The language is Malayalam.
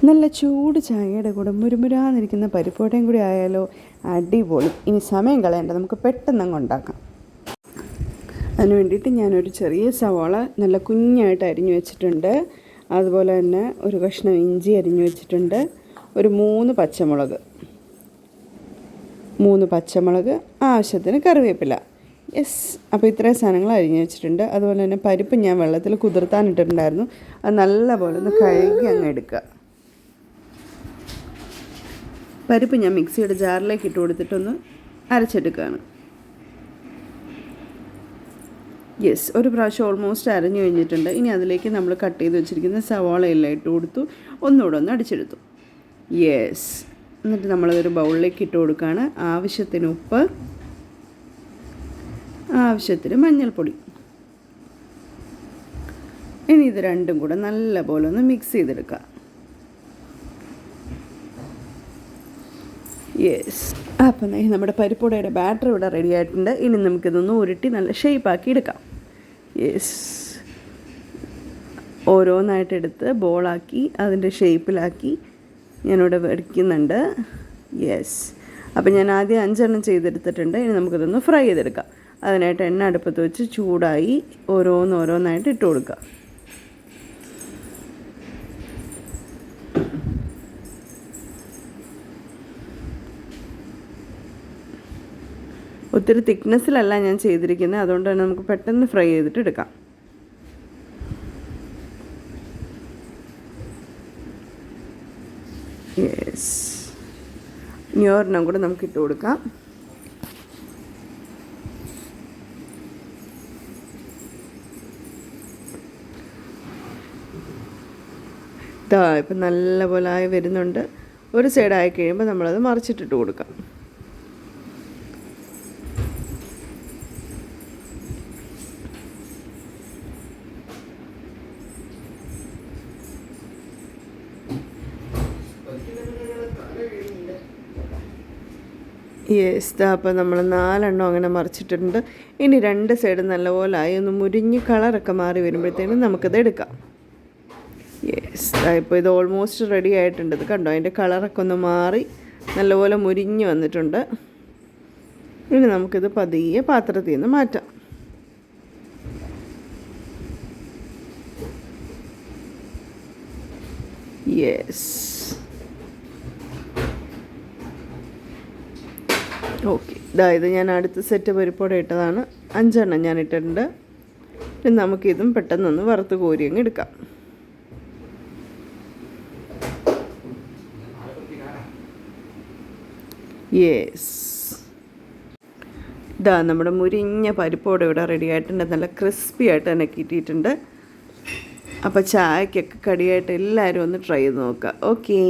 നല്ല ചൂട് ചായയുടെ കൂടെ മുരുമുരാന്നിരിക്കുന്ന പരിപ്പോട്ടയും കൂടി ആയാലോ, അടിപൊളി. ഇനി സമയം കളയണ്ട, നമുക്ക് പെട്ടെന്ന് അങ്ങ് ഉണ്ടാക്കാം. അതിന് വേണ്ടിയിട്ട് ഞാനൊരു ചെറിയ സവാള നല്ല കുഞ്ഞായിട്ട് അരിഞ്ഞു വെച്ചിട്ടുണ്ട്. അതുപോലെ തന്നെ ഒരു കഷ്ണം ഇഞ്ചി അരിഞ്ഞു വെച്ചിട്ടുണ്ട്. ഒരു 3 പച്ചമുളക്, ആവശ്യത്തിന് കറിവേപ്പില. യെസ്, അപ്പോൾ ഇത്രയും സാധനങ്ങൾ അരിഞ്ഞു വെച്ചിട്ടുണ്ട്. അതുപോലെ തന്നെ പരിപ്പ് ഞാൻ വെള്ളത്തിൽ കുതിർത്താനിട്ടിട്ടുണ്ടായിരുന്നു. അത് നല്ലപോലെ ഒന്ന് കഴുകി അങ്ങ് എടുക്കുക. പരിപ്പ് ഞാൻ മിക്സിയുടെ ജാറിലേക്ക് ഇട്ട് കൊടുത്തിട്ടൊന്ന് അരച്ചെടുക്കുകയാണ്. യെസ്, ഒരു പ്രാവശ്യം ഓൾമോസ്റ്റ് അരഞ്ഞു കഴിഞ്ഞിട്ടുണ്ട്. ഇനി അതിലേക്ക് നമ്മൾ കട്ട് ചെയ്ത് വെച്ചിരിക്കുന്ന സവാളയെല്ലാം ഇട്ട് കൊടുത്തു, ഒന്നുകൂടെ ഒന്ന് അടിച്ചെടുത്തു. യെസ്, എന്നിട്ട് നമ്മളതൊരു ബൗളിലേക്ക് ഇട്ട് കൊടുക്കുകയാണ്. ആവശ്യത്തിന് ഉപ്പ്, ആവശ്യത്തിന് മഞ്ഞൾപ്പൊടി. ഇനി ഇത് രണ്ടും കൂടെ നല്ലപോലെ ഒന്ന് മിക്സ് ചെയ്തെടുക്കുക. യെസ്, അപ്പം നമ്മുടെ പരിപ്പുടയുടെ ബാറ്റർ ഇവിടെ റെഡി ആയിട്ടുണ്ട്. ഇനി നമുക്കിതൊന്ന് ഉരുട്ടി നല്ല ഷേപ്പാക്കി എടുക്കാം. യെസ്, ഓരോന്നായിട്ടെടുത്ത് ബോളാക്കി അതിൻ്റെ ഷേപ്പിലാക്കി ഞാനിവിടെ വരയ്ക്കുന്നുണ്ട്. യെസ്, അപ്പം ഞാൻ ആദ്യം 5 ചെയ്തെടുത്തിട്ടുണ്ട്. ഇനി നമുക്കിതൊന്ന് ഫ്രൈ ചെയ്തെടുക്കാം. അതിനായിട്ട് എണ്ണ അടുപ്പത്ത് വെച്ച് ചൂടായി ഓരോന്നായിട്ട് ഇട്ട് കൊടുക്കുക. ഒത്തിരി തിക്നെസ്സിലല്ല ഞാൻ ചെയ്തിരിക്കുന്നത്, അതുകൊണ്ട് തന്നെ നമുക്ക് പെട്ടെന്ന് ഫ്രൈ ചെയ്തിട്ട് എടുക്കാം. യെസ്, ഇനി ഒരെണ്ണം കൂടെ നമുക്ക് ഇട്ട് കൊടുക്കാം. ഇപ്പം നല്ലപോലെ ആയി വരുന്നുണ്ട്. ഒരു സൈഡായി കഴിയുമ്പോൾ നമ്മളത് മറിച്ചിട്ടിട്ട് കൊടുക്കാം. യെസ്, അപ്പോൾ നമ്മൾ 4 അങ്ങനെ മറിച്ചിട്ടുണ്ട്. ഇനി 2 സൈഡ് നല്ലപോലെ ആയി ഒന്ന് മുരിഞ്ഞ് കളറൊക്കെ മാറി വരുമ്പോഴത്തേനും നമുക്കത് എടുക്കാം. യെസ്, ഇപ്പോൾ ഇത് ഓൾമോസ്റ്റ് റെഡി ആയിട്ടുണ്ട്. ഇത് കണ്ടോ, അതിൻ്റെ കളറൊക്കെ ഒന്ന് മാറി നല്ലപോലെ മുരിഞ്ഞ് വന്നിട്ടുണ്ട്. ഇനി നമുക്കിത് പതിയെ പാത്രത്തിൽ നിന്ന് മാറ്റാം. Yes, okay. ഇത് ഞാൻ അടുത്ത സെറ്റ് പരിപ്പോടെ ഇട്ടതാണ്. 5 ഞാൻ ഇട്ടിട്ടുണ്ട്. ഇനി നമുക്കിതും പെട്ടെന്നൊന്ന് വറുത്ത് കോരി അങ്ങ് എടുക്കാം. യെസ്, നമ്മുടെ മുരിഞ്ഞ പരിപ്പോടെ ഇവിടെ റെഡി ആയിട്ടുണ്ട്. നല്ല ക്രിസ്പി ആയിട്ട് തന്നെ കിട്ടിയിട്ടുണ്ട്. അപ്പോൾ ചായക്കൊക്കെ കടിയായിട്ട് എല്ലാവരും ഒന്ന് ട്രൈ ചെയ്ത് നോക്കുക. ഓക്കേ.